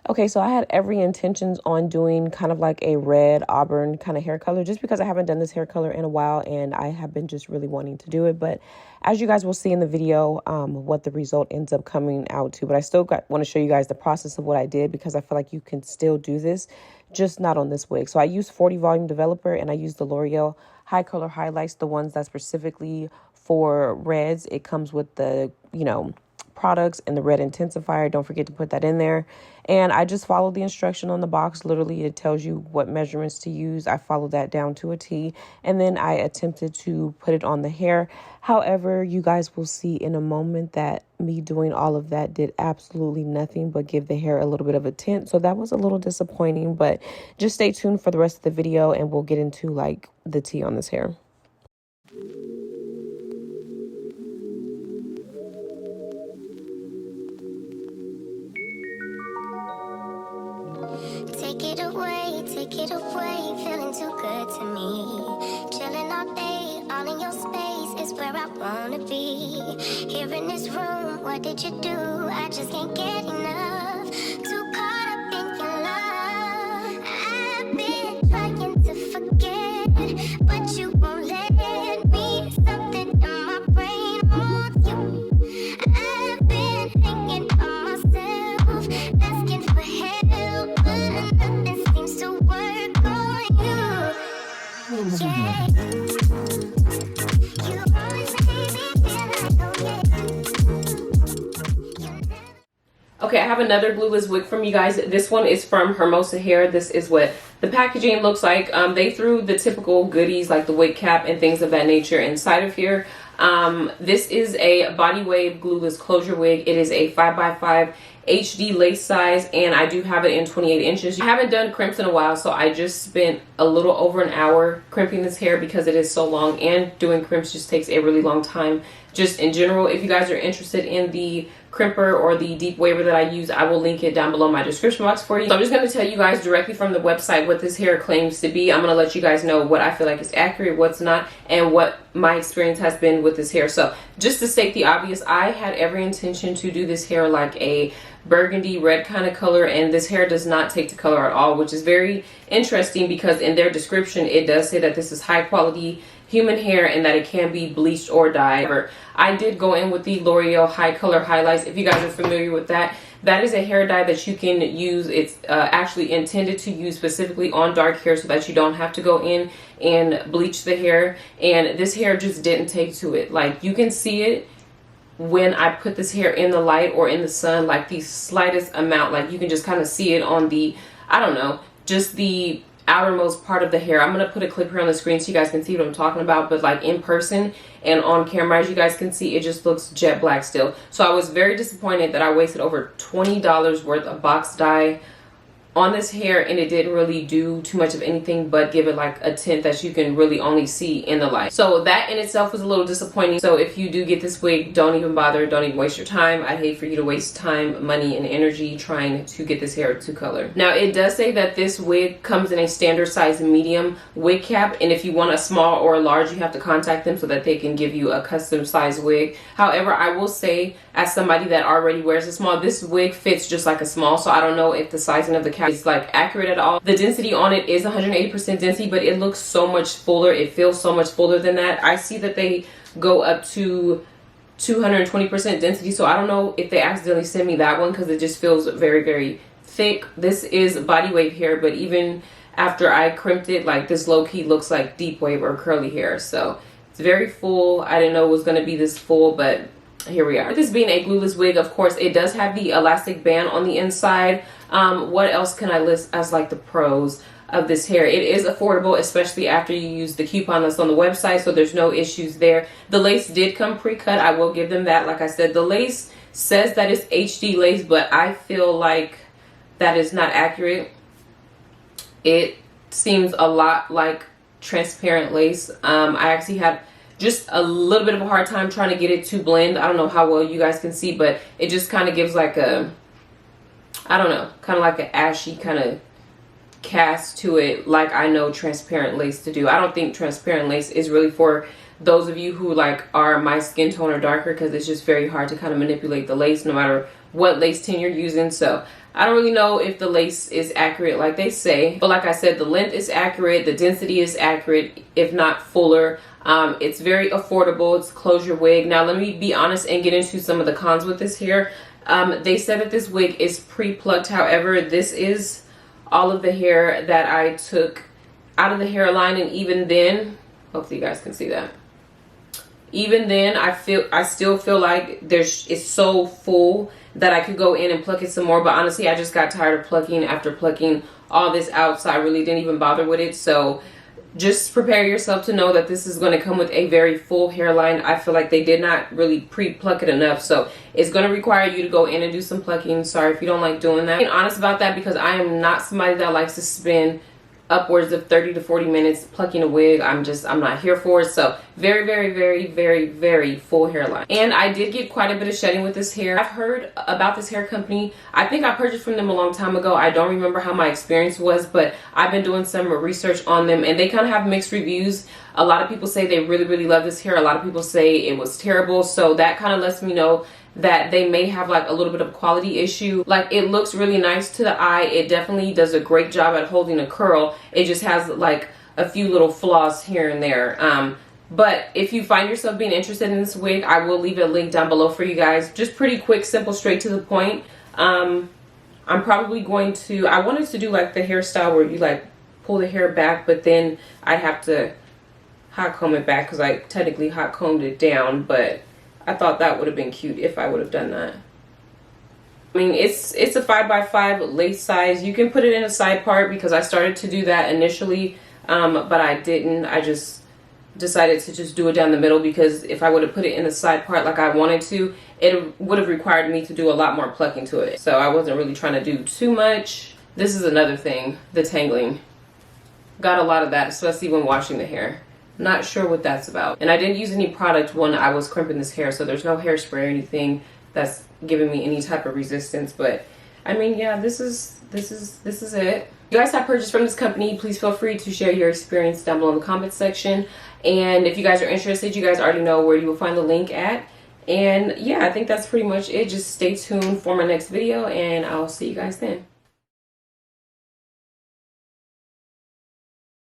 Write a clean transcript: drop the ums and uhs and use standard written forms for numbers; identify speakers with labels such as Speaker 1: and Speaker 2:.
Speaker 1: Okay, so I had every intentions on doing kind of like a red auburn kind of hair color just because I haven't done this hair color in a while and I have been just really wanting to do it. But as you guys will see in the video, what the result ends up coming out to. But I still want to show you guys the process of what I did because I feel like you can still do this, just not on this wig. So I used 40 volume developer and I used the L'Oreal high color highlights, the ones that specifically for reds. It comes with the, products and the red intensifier. Don't forget to put that in there. And I just followed the instruction on the box. Literally, it tells you what measurements to use. I followed that down to a T. And then I attempted to put it on the hair. However, you guys will see in a moment that me doing all of that did absolutely nothing but give the hair a little bit of a tint. So that was a little disappointing, but just stay tuned for the rest of the video and we'll get into like the tea on this hair.
Speaker 2: Take it away, feeling too good to me. Chilling all day, all in your space is where I wanna be. Here in this room, what did you do? I just can't get enough. Too caught up in your love. I've been trying to forget, but you won't let me. Something in my brain wants you. I've been hanging on myself, asking for help, but nothing seems to work on you. Yeah. You always make me feel like, oh yeah.
Speaker 1: Okay, I have another glueless wig from you guys. This one is from Hermosa Hair. This is what the packaging looks like. They threw the typical goodies like the wig cap and things of that nature inside of here. This is a body wave glueless closure wig. It is a 5x5 HD lace size, and I do have it in 28 inches. I haven't done crimps in a while, so I just spent a little over an hour crimping this hair because it is so long, and doing crimps just takes a really long time just in general. If you guys are interested in the crimper or the deep waver that I use, I will link it down below in my description box for you. So I'm just going to tell you guys directly from the website what this hair claims to be. I'm going to let you guys know what I feel like is accurate, what's not, and what my experience has been with this hair. So just to state the obvious, I had every intention to do this hair like a burgundy red kind of color, and this hair does not take the color at all, which is very interesting because in their description it does say that this is high quality human hair and that it can be bleached or dyed. I did go in with the L'Oreal high color highlights. If you guys are familiar with that, that is a hair dye that you can use. It's actually intended to use specifically on dark hair so that you don't have to go in and bleach the hair. And this hair just didn't take to it. Like, you can see it when I put this hair in the light or in the sun, like the slightest amount. Like, you can just kind of see it on the, I don't know, just the outermost part of the hair. I'm going to put a clip here on the screen so you guys can see what I'm talking about, but like in person and on camera, as you guys can see, it just looks jet black still. So I was very disappointed that I wasted over $20 worth of box dye on this hair, and it didn't really do too much of anything but give it like a tint that you can really only see in the light. So that in itself was a little disappointing. So if you do get this wig, don't even bother, don't even waste your time. I'd hate for you to waste time, money, and energy trying to get this hair to color. Now, it does say that this wig comes in a standard size medium wig cap, and if you want a small or a large, you have to contact them so that they can give you a custom size wig. However, I will say, as somebody that already wears a small, this wig fits just like a small, so I don't know if the sizing of the cap is like accurate at all. The density on it is 180% density, but it looks so much fuller. It feels so much fuller than that. I see that they go up to 220% density, so I don't know if they accidentally sent me that one because it just feels very, very thick. This is body wave hair, but even after I crimped it, like, this low-key looks like deep wave or curly hair. So it's very full. I didn't know it was going to be this full, but here we are. With this being a glueless wig, of course, it does have the elastic band on the inside. What else can I list as like the pros of this hair? It is affordable, especially after you use the coupon that's on the website, so there's no issues there. The lace did come pre-cut. I will give them that. Like I said, the lace says that it's HD lace, but I feel like that is not accurate. It seems a lot like transparent lace. I actually had just a little bit of a hard time trying to get it to blend. I don't know how well you guys can see, but it just kind of gives like a, I don't know, kind of like an ashy kind of cast to it, like I know transparent lace to do. I don't think transparent lace is really for those of you who like are my skin tone or darker, because it's just very hard to kind of manipulate the lace no matter what lace tin you're using. So I don't really know if the lace is accurate like they say, but like I said, the length is accurate, the density is accurate, if not fuller. It's very affordable. It's a closure wig. Now let me be honest and get into some of the cons with this hair. They said that this wig is pre-plucked. However, this is all of the hair that I took out of the hairline, and even then, hopefully you guys can see that. Even then, I still feel like it's so full that I could go in and pluck it some more. But honestly, I just got tired of plucking after plucking all this out, so I really didn't even bother with it. So just prepare yourself to know that this is going to come with a very full hairline. I feel like they did not really pre-pluck it enough, so it's going to require you to go in and do some plucking. Sorry if you don't like doing that. I'm being honest about that because I am not somebody that likes to spend upwards of 30 to 40 minutes plucking a wig. I'm not here for it. So very, very, very, very, very full hairline. And I did get quite a bit of shedding with this hair. I've heard about this hair company. I think I purchased from them a long time ago. I don't remember how my experience was, but I've been doing some research on them, and they kind of have mixed reviews. A lot of people say they really, really love this hair. A lot of people say it was terrible. So that kind of lets me know that they may have like a little bit of a quality issue. Like, it looks really nice to the eye. It definitely does a great job at holding a curl. It just has like a few little flaws here and there. But if you find yourself being interested in this wig, I will leave a link down below for you guys. Just pretty quick, simple, straight to the point. I'm probably going to, I wanted to do like the hairstyle where you like pull the hair back, but then I'd have to hot comb it back because I technically hot combed it down, but I thought that would have been cute if I would have done that. I mean, it's a 5x5 lace size. You can put it in a side part because I started to do that initially, but I didn't. I just decided to just do it down the middle because if I would have put it in the side part like I wanted to, it would have required me to do a lot more plucking to it. So I wasn't really trying to do too much. This is another thing, the tangling. Got a lot of that, especially when washing the hair. Not sure what that's about. And I didn't use any product when I was crimping this hair, so there's no hairspray or anything that's giving me any type of resistance. But I mean, yeah, this is it. If you guys have purchased from this company, please feel free to share your experience down below in the comment section. And if you guys are interested, you guys already know where you will find the link at. And yeah, I think that's pretty much it. Just stay tuned for my next video, and I'll see you guys then.